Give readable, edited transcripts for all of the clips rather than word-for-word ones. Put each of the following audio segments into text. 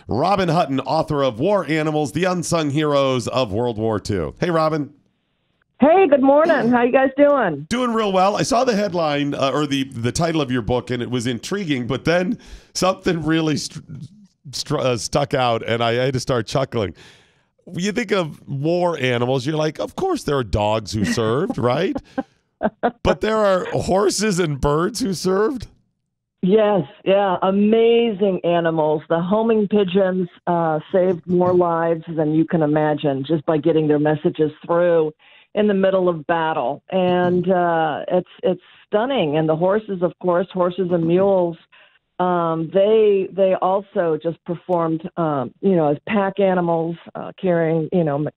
Robin Hutton, author of War Animals, the Unsung Heroes of World War II. Hey, Robin. Hey, good morning. How you guys doing? Doing real well. I saw the headline or the title of your book, and it was intriguing, but then something really stuck out, and I had to start chuckling. You think of war animals, you're like, of course there are dogs who served, right? But there are horses and birds who served? Yes, yeah, amazing animals. The homing pigeons saved more lives than you can imagine just by getting their messages through in the middle of battle. And it's stunning. And the horses, of course, horses and mules, they also just performed, as pack animals, carrying,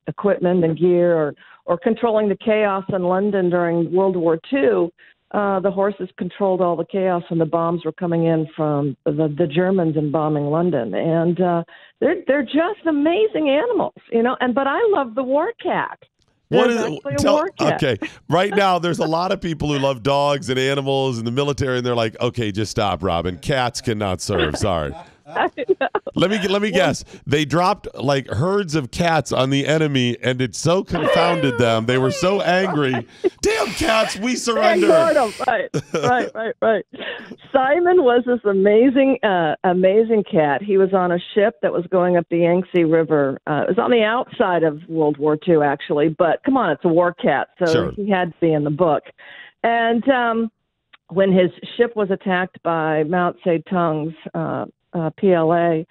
equipment and gear or controlling the chaos in London during World War II. The horses controlled all the chaos when the bombs were coming in from the Germans and bombing London. And they're just amazing animals, but I love the war cat. What is it? Okay, right now there's a lot of people who love dogs and animals in the military, and they're like, okay, just stop, Robin. Cats cannot serve. Sorry. Let me guess. They dropped like herds of cats on the enemy, and it so confounded them. They were so angry. Damn cats, we surrender. Right. Simon was this amazing cat. He was on a ship that was going up the Yangtze River. It was on the outside of World War II, actually. But come on, it's a war cat, so sure. He had to be in the book. And when his ship was attacked by Mao Zedong's PLA,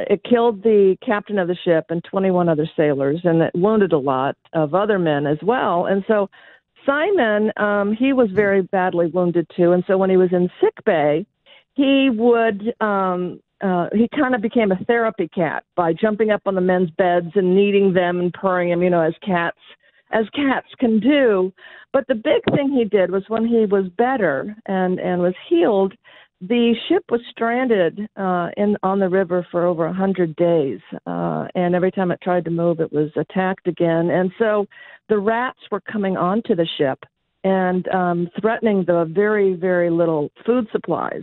it killed the captain of the ship and 21 other sailors, and it wounded a lot of other men as well. And so Simon, he was very badly wounded too. And so when he was in sick bay, he would he kind of became a therapy cat by jumping up on the men's beds and kneading them and purring them, as cats can do. But the big thing he did was when he was better and was healed, the ship was stranded on the river for over 100 days, and every time it tried to move, it was attacked again. And so the rats were coming onto the ship and threatening the very, very little food supplies.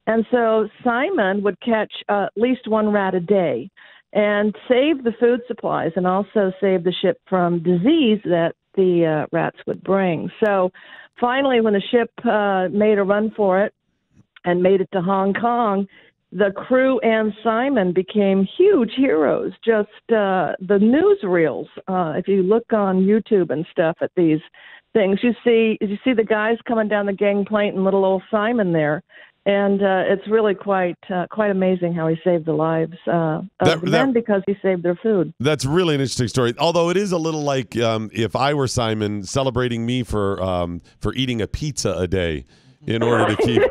And so Simon would catch at least one rat a day and save the food supplies and also save the ship from disease that the rats would bring. So finally, when the ship made a run for it, and made it to Hong Kong, the crew and Simon became huge heroes. Just the newsreels. If you look on YouTube and stuff at these things, you see the guys coming down the gangplank and little old Simon there, and it's really quite amazing how he saved the lives of the men because he saved their food. That's really an interesting story. Although it is a little like if I were Simon celebrating me for eating a pizza a day in order to keep.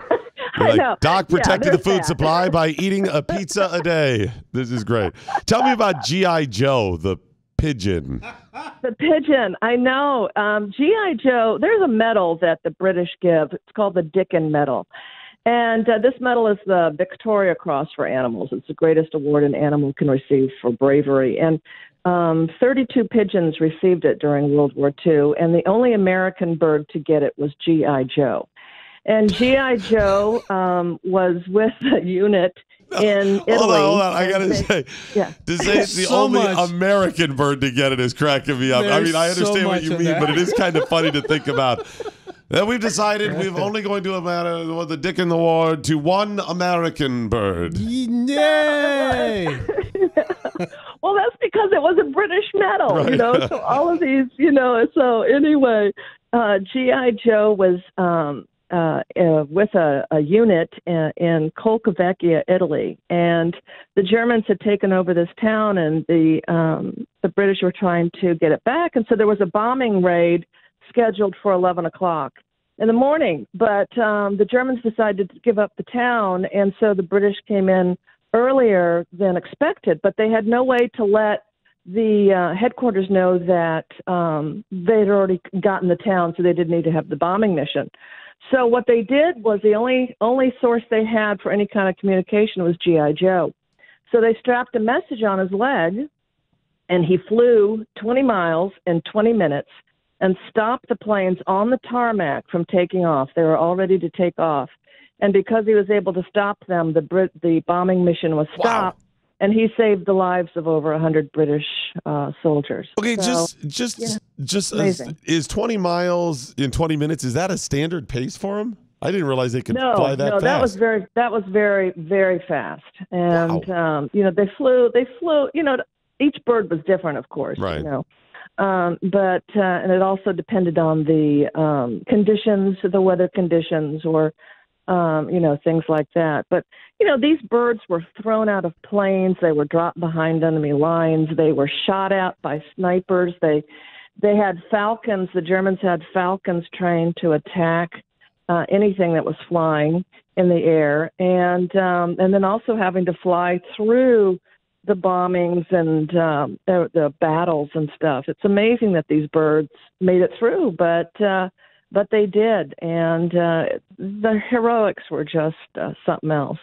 Like, Doc protected the food supply by eating a pizza a day. This is great. Tell me about G.I. Joe, the pigeon. The pigeon, I know. G.I. Joe, there's a medal that the British give. It's called the Dickon Medal. And this medal is the Victoria Cross for animals. It's the greatest award an animal can receive for bravery. And 32 pigeons received it during World War II, and the only American bird to get it was G.I. Joe. And G.I. Joe was with a unit in Italy. Hold on. I got to say, to say it's the only American bird to get it is cracking me up. I mean, I understand what you mean, but it is kind of funny to think about. Then we've decided we're only going to award the Dickon Award to one American bird. Yay! Well, that's because it was a British medal, right. So all of these, so anyway, G.I. Joe was with a unit in Colcavecchia, Italy, and the Germans had taken over this town, and the British were trying to get it back, and so there was a bombing raid scheduled for 11 o'clock in the morning, but the Germans decided to give up the town, and so the British came in earlier than expected, but they had no way to let the headquarters know that they'd already gotten the town, so they didn't need to have the bombing mission. So what they did was the only source they had for any kind of communication was G.I. Joe. So they strapped a message on his leg, and he flew 20 miles in 20 minutes and stopped the planes on the tarmac from taking off. They were all ready to take off. And because he was able to stop them, the bombing mission was stopped. and he saved the lives of over 100 British soldiers. Okay, so, is 20 miles in 20 minutes? Is that a standard pace for them? I didn't realize they could fly that fast. No, that was very, very fast. And wow. They flew. Each bird was different, of course. Right. But it also depended on the conditions, the weather conditions, or things like that. But these birds were thrown out of planes. They were dropped behind enemy lines. They were shot at by snipers. They had falcons. The Germans had falcons trained to attack anything that was flying in the air, and then also having to fly through the bombings and the battles and stuff. It's amazing that these birds made it through, but they did, and the heroics were just something else.